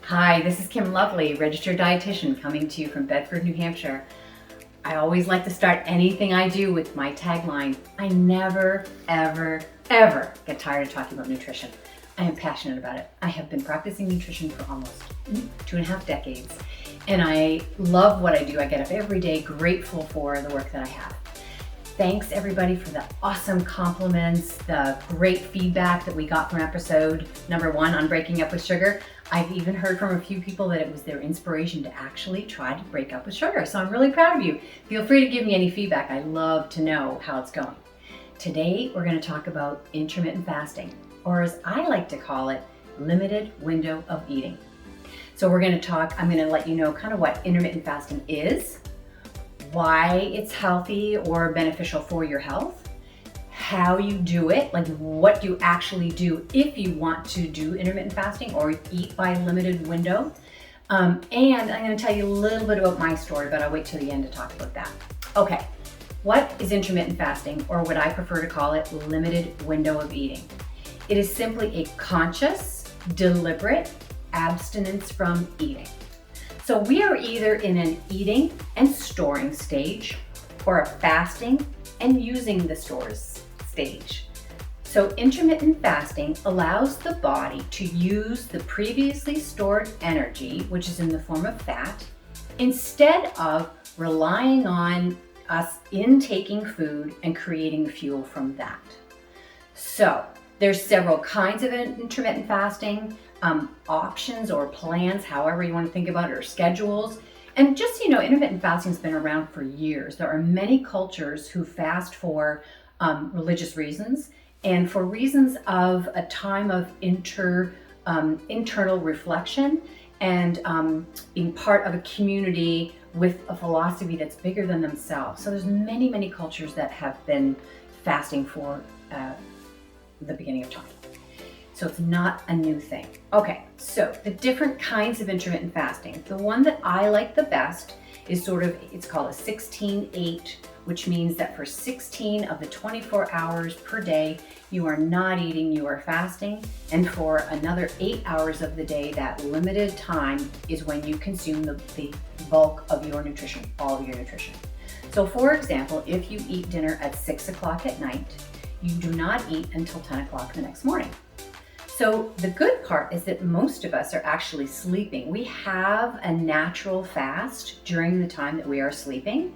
Hi, this is Kim Lovely, registered dietitian coming to you from Bedford, New Hampshire. I always like to start anything I do with my tagline, I never, ever, ever get tired of talking about nutrition. I am passionate about it. I have been practicing nutrition for almost 2.5 decades, and I love what I do. I get up every day grateful for the work that I have. Thanks everybody for the awesome compliments, the great feedback that we got from episode number 1 on breaking up with sugar. I've even heard from a few people that it was their inspiration to actually try to break up with sugar. So I'm really proud of you. Feel free to give me any feedback. I love to know how it's going. Today, we're going to talk about intermittent fasting, or as I like to call it, limited window of eating. So I'm going to let you know kind of what intermittent fasting is, why it's healthy or beneficial for your health, how you do it, like what you actually do if you want to do intermittent fasting or eat by limited window. And I'm going to tell you a little bit about my story, but I'll wait till the end to talk about that. Okay, what is intermittent fasting, or what I prefer to call it, limited window of eating? It is simply a conscious, deliberate abstinence from eating. So we are either in an eating and storing stage or a fasting and using the stores stage. So intermittent fasting allows the body to use the previously stored energy, which is in the form of fat, instead of relying on us intaking food and creating fuel from that. So there's several kinds of intermittent fasting. Options or plans, however you want to think about it, or schedules. And just, intermittent fasting has been around for years. There are many cultures who fast for religious reasons and for reasons of a time of internal reflection and being part of a community with a philosophy that's bigger than themselves. So there's many, many cultures that have been fasting for the beginning of time. So it's not a new thing. Okay, so the different kinds of intermittent fasting. The one that I like the best is it's called a 16-8, which means that for 16 of the 24 hours per day, you are not eating, you are fasting. And for another 8 hours of the day, that limited time is when you consume the bulk of your nutrition, all of your nutrition. So for example, if you eat dinner at 6 o'clock at night, you do not eat until 10 o'clock the next morning. So the good part is that most of us are actually sleeping. We have a natural fast during the time that we are sleeping.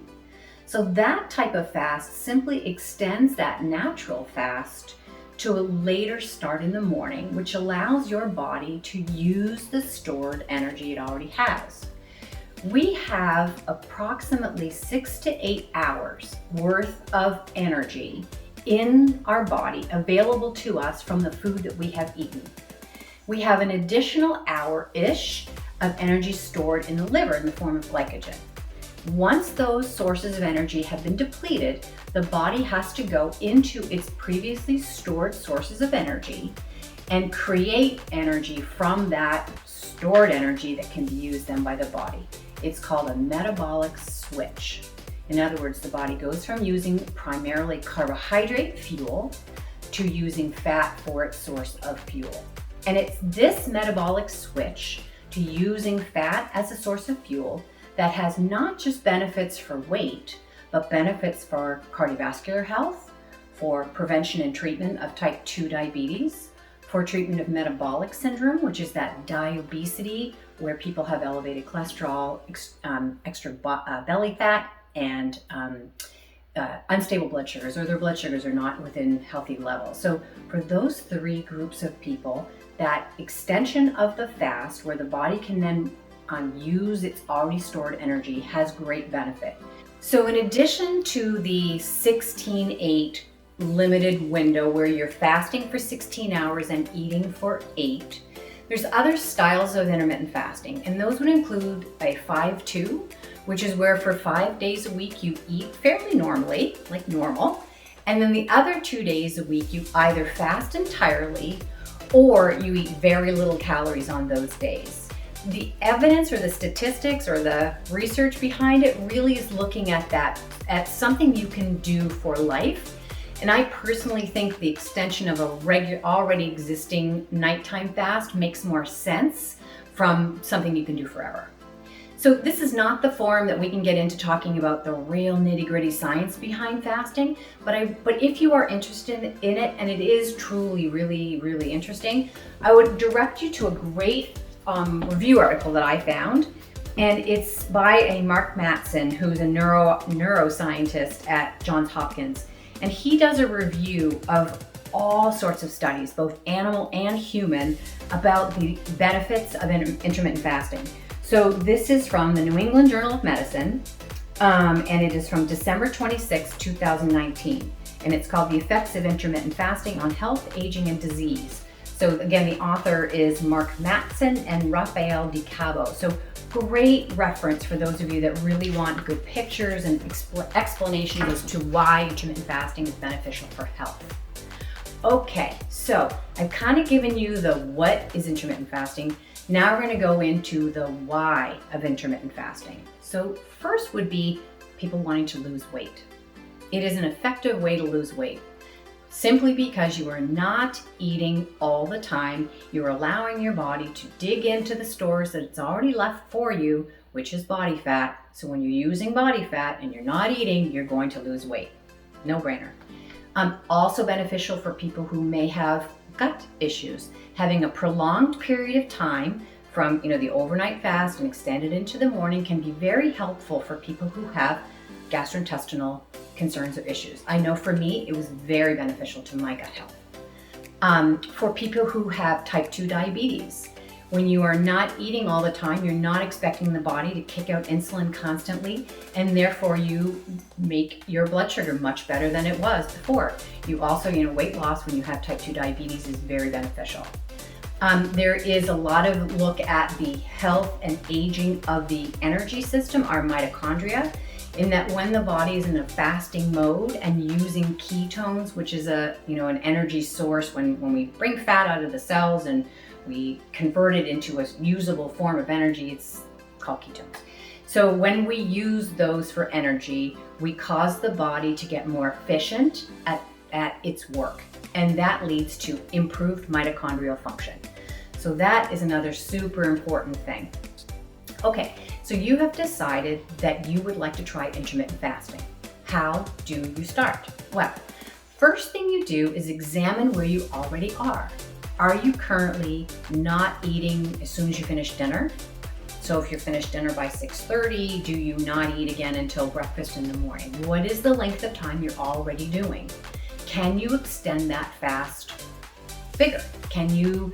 So that type of fast simply extends that natural fast to a later start in the morning, which allows your body to use the stored energy it already has. We have approximately 6 to 8 hours worth of energy in our body available to us from the food that we have eaten. We have an additional hour-ish of energy stored in the liver in the form of glycogen. Once those sources of energy have been depleted, the body has to go into its previously stored sources of energy and create energy from that stored energy that can be used then by the body. It's called a metabolic switch. In other words, the body goes from using primarily carbohydrate fuel to using fat for its source of fuel. And it's this metabolic switch to using fat as a source of fuel that has not just benefits for weight, but benefits for cardiovascular health, for prevention and treatment of type 2 diabetes, for treatment of metabolic syndrome, which is that diabesity where people have elevated cholesterol, extra belly fat, and unstable blood sugars, or their blood sugars are not within healthy levels. So for those 3 groups of people, that extension of the fast where the body can then use its already stored energy has great benefit. So in addition to the 16-8 limited window where you're fasting for 16 hours and eating for 8, there's other styles of intermittent fasting, and those would include a 5-2, which is where for 5 days a week you eat fairly normally, like normal, and then the other 2 days a week you either fast entirely or you eat very little calories on those days. The evidence or the statistics or the research behind it really is looking at that, at something you can do for life. And I personally think the extension of a already existing nighttime fast makes more sense from something you can do forever. So this is not the forum that we can get into talking about the real nitty-gritty science behind fasting, but if you are interested in it, and it is truly really, really interesting, I would direct you to a great review article that I found, and it's by a Mark Mattson, who's a neuroscientist at Johns Hopkins, and he does a review of all sorts of studies, both animal and human, about the benefits of intermittent fasting. So this is from the New England Journal of Medicine, and it is from December 26, 2019, and it's called The Effects of Intermittent Fasting on Health, Aging, and Disease. So again, the author is Mark Mattson and Rafael Di Cabo. So great reference for those of you that really want good pictures and explanations as to why intermittent fasting is beneficial for health. Okay, so I've kind of given you the what is intermittent fasting. Now we're going to go into the why of intermittent fasting. So first would be people wanting to lose weight. It is an effective way to lose weight. Simply because you are not eating all the time, you're allowing your body to dig into the stores that it's already left for you, which is body fat. So when you're using body fat and you're not eating, you're going to lose weight. No brainer. Also beneficial for people who may have gut issues. Having a prolonged period of time from the overnight fast and extended into the morning can be very helpful for people who have gastrointestinal concerns or issues. I know for me, it was very beneficial to my gut health. For people who have type 2 diabetes, when you are not eating all the time, you're not expecting the body to kick out insulin constantly, and therefore you make your blood sugar much better than it was before. You also, weight loss when you have type 2 diabetes is very beneficial. There is a lot of look at the health and aging of the energy system, our mitochondria, in that when the body is in a fasting mode and using ketones, which is an energy source when we bring fat out of the cells and we convert it into a usable form of energy, it's called ketones. So when we use those for energy, we cause the body to get more efficient at its work, and that leads to improved mitochondrial function. So that is another super important thing. Okay, so you have decided that you would like to try intermittent fasting. How do you start? Well, first thing you do is examine where you already are. Are you currently not eating as soon as you finish dinner? So if you're finished dinner by 6:30, do you not eat again until breakfast in the morning? What is the length of time you're already doing? Can you extend that fast bigger? Can you,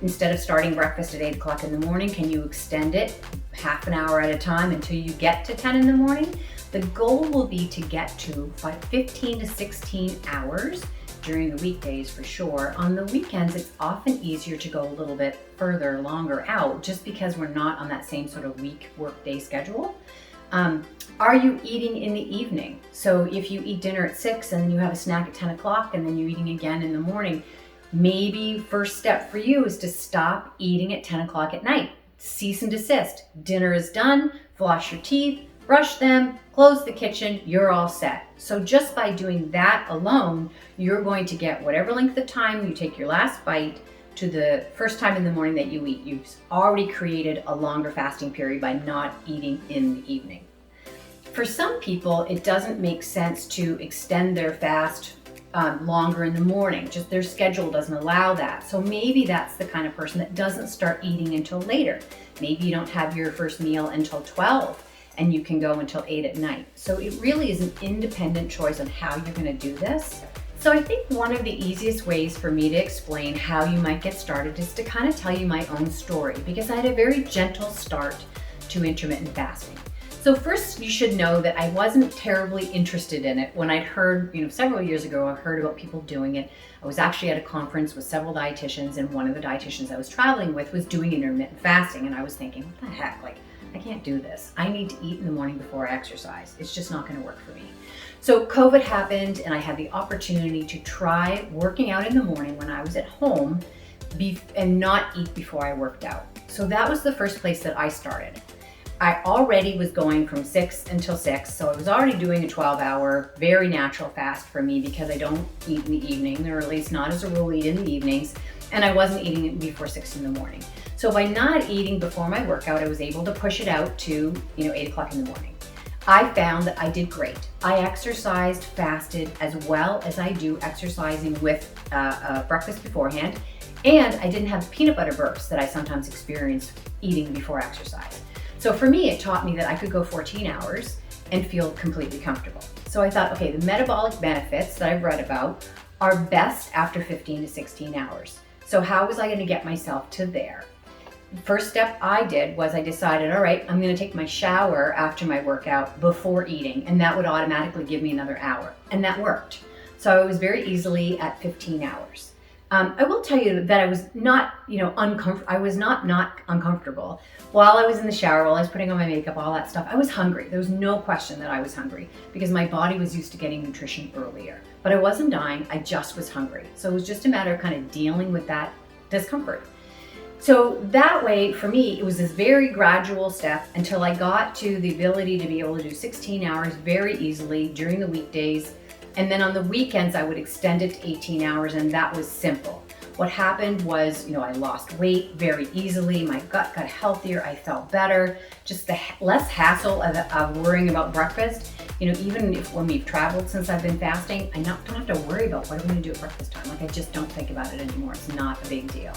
instead of starting breakfast at 8 o'clock in the morning, can you extend it half an hour at a time until you get to 10 in the morning? The goal will be to get to 15 to 16 hours during the weekdays for sure. On the weekends, it's often easier to go a little bit further, longer out, just because we're not on that same sort of week workday schedule. Are you eating in the evening? So if you eat dinner at 6 and then you have a snack at 10 o'clock and then you're eating again in the morning, maybe first step for you is to stop eating at 10 o'clock at night. Cease and desist. Dinner is done, floss your teeth, brush them, close the kitchen, you're all set. So just by doing that alone, you're going to get whatever length of time you take your last bite to the first time in the morning that you eat. You've already created a longer fasting period by not eating in the evening. For some people, it doesn't make sense to extend their fast longer in the morning. Just their schedule doesn't allow that. So maybe that's the kind of person that doesn't start eating until later. Maybe you don't have your first meal until 12 and you can go until 8 at night. So it really is an independent choice on how you're going to do this. So I think one of the easiest ways for me to explain how you might get started is to kind of tell you my own story, because I had a very gentle start to intermittent fasting. So first, you should know that I wasn't terribly interested in it when I'd heard, several years ago, I heard about people doing it. I was actually at a conference with several dietitians, and one of the dietitians I was traveling with was doing intermittent fasting, and I was thinking, what the heck, I can't do this. I need to eat in the morning before I exercise. It's just not going to work for me. So COVID happened, and I had the opportunity to try working out in the morning when I was at home and not eat before I worked out. So that was the first place that I started. I already was going from 6 until 6, so I was already doing a 12-hour, very natural fast for me because I don't eat in the evening, or at least not as a rule eat in the evenings. and I wasn't eating it before 6 in the morning. So by not eating before my workout, I was able to push it out to 8 o'clock in the morning. I found that I did great. I exercised, fasted, as well as I do exercising with breakfast beforehand, and I didn't have peanut butter bursts that I sometimes experience eating before exercise. So for me, it taught me that I could go 14 hours and feel completely comfortable. So I thought, okay, the metabolic benefits that I've read about are best after 15 to 16 hours. So how was I going to get myself to there? First step I did was I decided, all right, I'm going to take my shower after my workout before eating, and that would automatically give me another hour. And that worked. So I was very easily at 15 hours. I will tell you that I was not, I was not uncomfortable. While I was in the shower, while I was putting on my makeup, all that stuff, I was hungry. There was no question that I was hungry because my body was used to getting nutrition earlier. But I wasn't dying, I just was hungry. So it was just a matter of kind of dealing with that discomfort. So that way, for me, it was this very gradual step until I got to the ability to be able to do 16 hours very easily during the weekdays. And then on the weekends, I would extend it to 18 hours, and that was simple. What happened was, I lost weight very easily. My gut got healthier. I felt better. Just the less hassle of worrying about breakfast. Even when we've traveled since I've been fasting, I don't have to worry about what I'm going to do at breakfast time. Like, I just don't think about it anymore. It's not a big deal.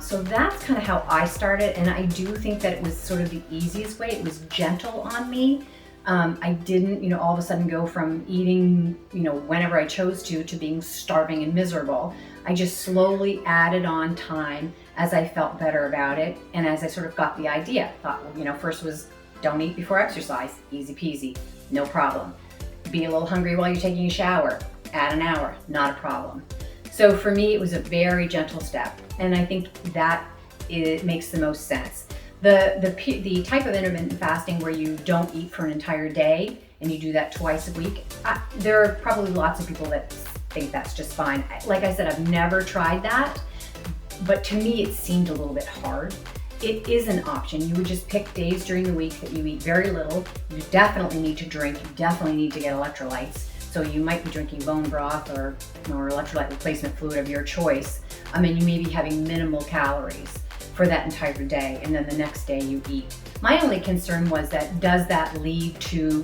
So that's kind of how I started, and I do think that it was sort of the easiest way. It was gentle on me. I didn't, all of a sudden go from eating, whenever I chose to being starving and miserable. I just slowly added on time as I felt better about it, and as I sort of got the idea. Thought, first was don't eat before exercise, easy peasy, no problem. Be a little hungry while you're taking a shower, add an hour, not a problem. So for me, it was a very gentle step, and I think that it makes the most sense. The type of intermittent fasting where you don't eat for an entire day and you do that twice a week, there are probably lots of people that think that's just fine. Like I said, I've never tried that, but to me it seemed a little bit hard. It is an option. You would just pick days during the week that you eat very little. You definitely need to drink. You definitely need to get electrolytes. So you might be drinking bone broth or electrolyte replacement fluid of your choice. And you may be having minimal calories for that entire day, and then the next day you eat. My only concern was that does that lead to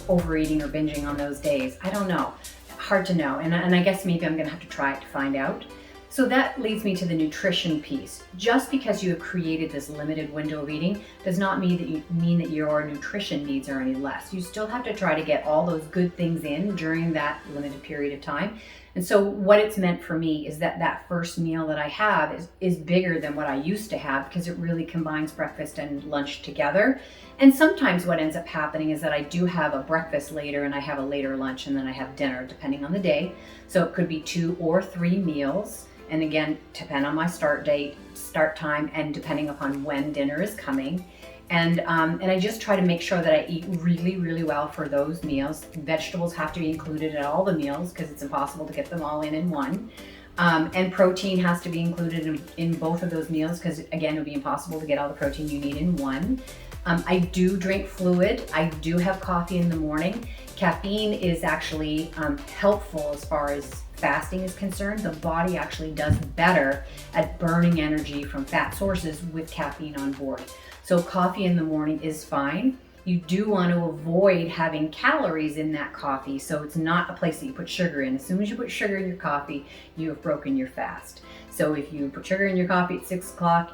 overeating or binging on those days? I don't know. Hard to know, and I guess maybe I'm gonna have to try it to find out. So that leads me to the nutrition piece. Just because you have created this limited window of eating does not mean that your nutrition needs are any less. You still have to try to get all those good things in during that limited period of time. And so what it's meant for me is that first meal that I have is bigger than what I used to have, because it really combines breakfast and lunch together. And sometimes what ends up happening is that I do have a breakfast later and I have a later lunch and then I have dinner, depending on the day. So it could be 2 or 3 meals. And again, depend on my start date, start time, and depending upon when dinner is coming. And I just try to make sure that I eat really, really well for those meals. Vegetables have to be included at all the meals because it's impossible to get them all in one. And protein has to be included in both of those meals because, again, it would be impossible to get all the protein you need in one. I do drink fluid. I do have coffee in the morning. Caffeine is actually helpful as far as fasting is concerned. The body actually does better at burning energy from fat sources with caffeine on board. So coffee in the morning is fine. You do want to avoid having calories in that coffee, so it's not a place that you put sugar in. As soon as you put sugar in your coffee, you have broken your fast. So if you put sugar in your coffee at 6 o'clock,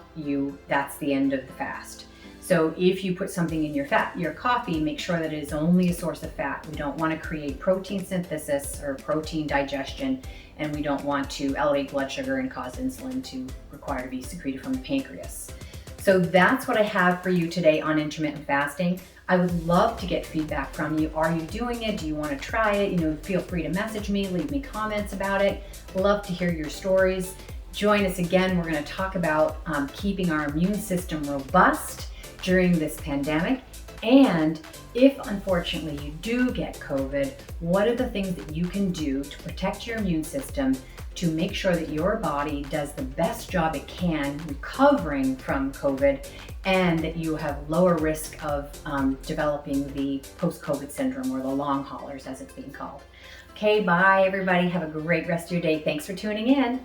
that's the end of the fast. So if you put something in your coffee, make sure that it is only a source of fat. We don't want to create protein synthesis or protein digestion, and we don't want to elevate blood sugar and cause insulin to require to be secreted from the pancreas. So that's what I have for you today on intermittent fasting. I would love to get feedback from you. Are you doing it? Do you want to try it? Feel free to message me, leave me comments about it. Love to hear your stories. Join us again. We're going to talk about keeping our immune system robust during this pandemic. And if unfortunately you do get COVID, what are the things that you can do to protect your immune system to make sure that your body does the best job it can recovering from COVID, and that you have lower risk of developing the post-COVID syndrome, or the long haulers as it's being called. Okay, bye everybody. Have a great rest of your day. Thanks for tuning in.